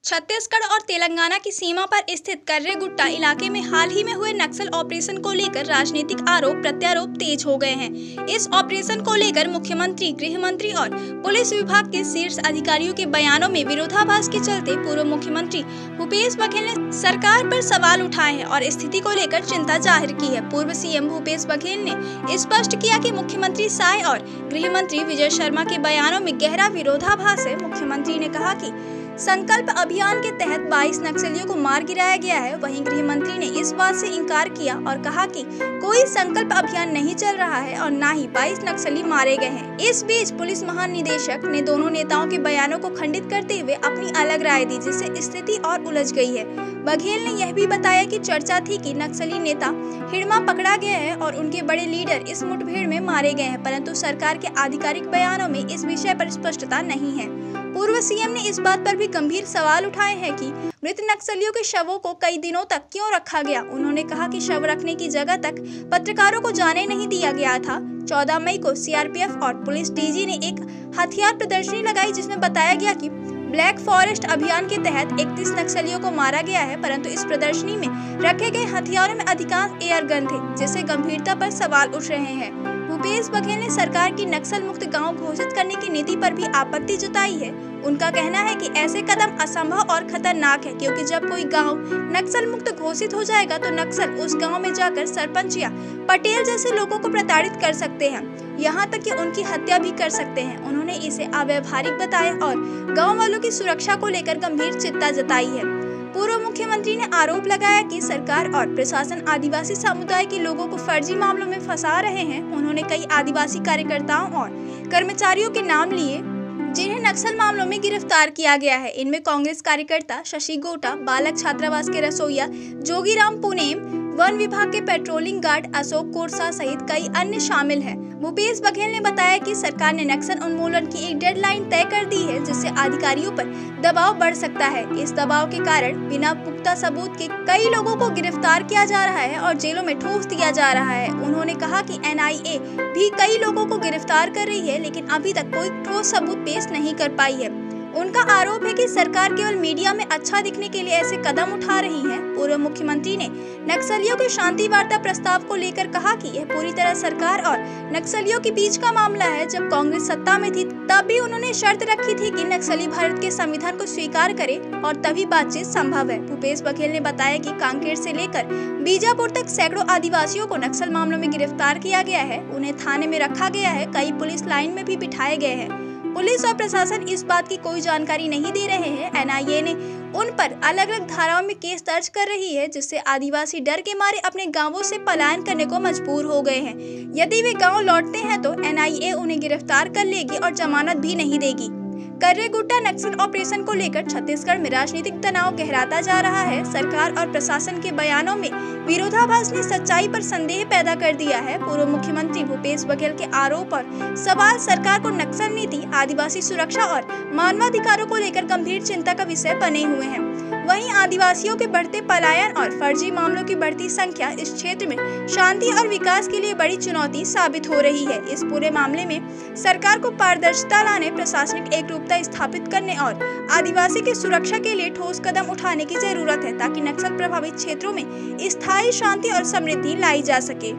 छत्तीसगढ़ और तेलंगाना की सीमा पर स्थित कर्रेगुट्टा इलाके में हाल ही में हुए नक्सल ऑपरेशन को लेकर राजनीतिक आरोप प्रत्यारोप तेज हो गए हैं। इस ऑपरेशन को लेकर मुख्यमंत्री, गृह मंत्री और पुलिस विभाग के शीर्ष अधिकारियों के बयानों में विरोधाभास के चलते पूर्व मुख्यमंत्री भूपेश बघेल ने सरकार पर सवाल उठाए हैं और स्थिति को लेकर चिंता जाहिर की है। पूर्व सीएम भूपेश बघेल ने स्पष्ट किया कि मुख्यमंत्री साय और गृह मंत्री विजय शर्मा के बयानों में गहरा विरोधाभास है। मुख्यमंत्री ने कहा कि संकल्प अभियान के तहत 22 नक्सलियों को मार गिराया गया है। वहीं गृह मंत्री ने इस बात से इनकार किया और कहा कि कोई संकल्प अभियान नहीं चल रहा है और न ही 22 नक्सली मारे गए हैं। इस बीच पुलिस महानिदेशक ने दोनों नेताओं के बयानों को खंडित करते हुए अपनी अलग राय दी, जिससे स्थिति और उलझ गई है। बघेल ने यह भी बताया कि चर्चा थी कि नक्सली नेता हिड़मा पकड़ा गया है और उनके बड़े लीडर इस मुठभेड़ में मारे गए हैं, परंतु सरकार के आधिकारिक बयानों में इस विषय पर स्पष्टता नहीं है। पूर्व सीएम ने इस बात पर भी गंभीर सवाल उठाए हैं कि मृत नक्सलियों के शवों को कई दिनों तक क्यों रखा गया। उन्होंने कहा कि शव रखने की जगह तक पत्रकारों को जाने नहीं दिया गया था। 14 मई को सीआरपीएफ और पुलिस डीजी ने एक हथियार प्रदर्शनी लगाई, जिसमें बताया गया कि ब्लैक फॉरेस्ट अभियान के तहत 31 नक्सलियों को मारा गया है, परंतु इस प्रदर्शनी में रखे गए हथियारों में अधिकांश एयर गन थे, जिससे गंभीरता पर सवाल उठ रहे हैं। भूपेश बघेल ने सरकार की नक्सल मुक्त गांव घोषित करने की नीति पर भी आपत्ति जताई है। उनका कहना है कि ऐसे कदम असंभव और खतरनाक है, क्योंकि जब कोई गांव नक्सल मुक्त घोषित हो जाएगा तो नक्सल उस गांव में जाकर सरपंच या पटेल जैसे लोगों को प्रताड़ित कर सकते हैं, यहाँ तक कि उनकी हत्या भी कर सकते हैं। उन्होंने इसे अव्यावहारिक बताया और गाँव वालों की सुरक्षा को लेकर गंभीर चिंता जताई है। पूर्व मुख्यमंत्री ने आरोप लगाया कि सरकार और प्रशासन आदिवासी समुदाय के लोगों को फर्जी मामलों में फंसा रहे हैं। उन्होंने कई आदिवासी कार्यकर्ताओं और कर्मचारियों के नाम लिए जिन्हें नक्सल मामलों में गिरफ्तार किया गया है। इनमें कांग्रेस कार्यकर्ता शशि गोटा, बालक छात्रावास के रसोइया जोगीराम पुनेम, वन विभाग के पेट्रोलिंग गार्ड अशोक कोरसा सहित कई अन्य शामिल हैं। भूपेश बघेल ने बताया कि सरकार ने नक्सल उन्मूलन की एक डेडलाइन तय कर दी है, जिससे अधिकारियों पर दबाव बढ़ सकता है। इस दबाव के कारण बिना पुख्ता सबूत के कई लोगों को गिरफ्तार किया जा रहा है और जेलों में ठूस दिया जा रहा है। उन्होंने कहा कि एनआईए भी कई लोगों को गिरफ्तार कर रही है, लेकिन अभी तक कोई ठोस सबूत पेश नहीं कर पाई है। उनका आरोप है कि सरकार केवल मीडिया में अच्छा दिखने के लिए ऐसे कदम उठा रही है। पूर्व मुख्यमंत्री ने नक्सलियों के शांति वार्ता प्रस्ताव को लेकर कहा कि यह पूरी तरह सरकार और नक्सलियों के बीच का मामला है। जब कांग्रेस सत्ता में थी तब भी उन्होंने शर्त रखी थी कि नक्सली भारत के संविधान को स्वीकार करे और तभी बातचीत संभव है। भूपेश बघेल ने बताया कि कांकेर से लेकर बीजापुर तक सैकड़ों आदिवासियों को नक्सल मामलों में गिरफ्तार किया गया है। उन्हें थाने में रखा गया है, कई पुलिस लाइन में भी बिठाए गए हैं। पुलिस और प्रशासन इस बात की कोई जानकारी नहीं दे रहे हैं। एनआईए ने उन पर अलग अलग धाराओं में केस दर्ज कर रही है, जिससे आदिवासी डर के मारे अपने गांवों से पलायन करने को मजबूर हो गए हैं। यदि वे गांव लौटते हैं तो एनआईए उन्हें गिरफ्तार कर लेगी और जमानत भी नहीं देगी। कर्रेगुट्टा नक्सल ऑपरेशन को लेकर छत्तीसगढ़ में राजनीतिक तनाव गहराता जा रहा है। सरकार और प्रशासन के बयानों में विरोधाभास ने सच्चाई पर संदेह पैदा कर दिया है। पूर्व मुख्यमंत्री भूपेश बघेल के आरोप और सवाल सरकार को नक्सल नीति, आदिवासी सुरक्षा और मानवाधिकारों को लेकर गंभीर चिंता का विषय बने हुए हैं। वहीं आदिवासियों के बढ़ते पलायन और फर्जी मामलों की बढ़ती संख्या इस क्षेत्र में शांति और विकास के लिए बड़ी चुनौती साबित हो रही है। इस पूरे मामले में सरकार को पारदर्शिता लाने, प्रशासनिक एकरूपता स्थापित करने और आदिवासी की सुरक्षा के लिए ठोस कदम उठाने की जरूरत है, ताकि नक्सल प्रभावित क्षेत्रों में स्थायी शांति और समृद्धि लाई जा सके।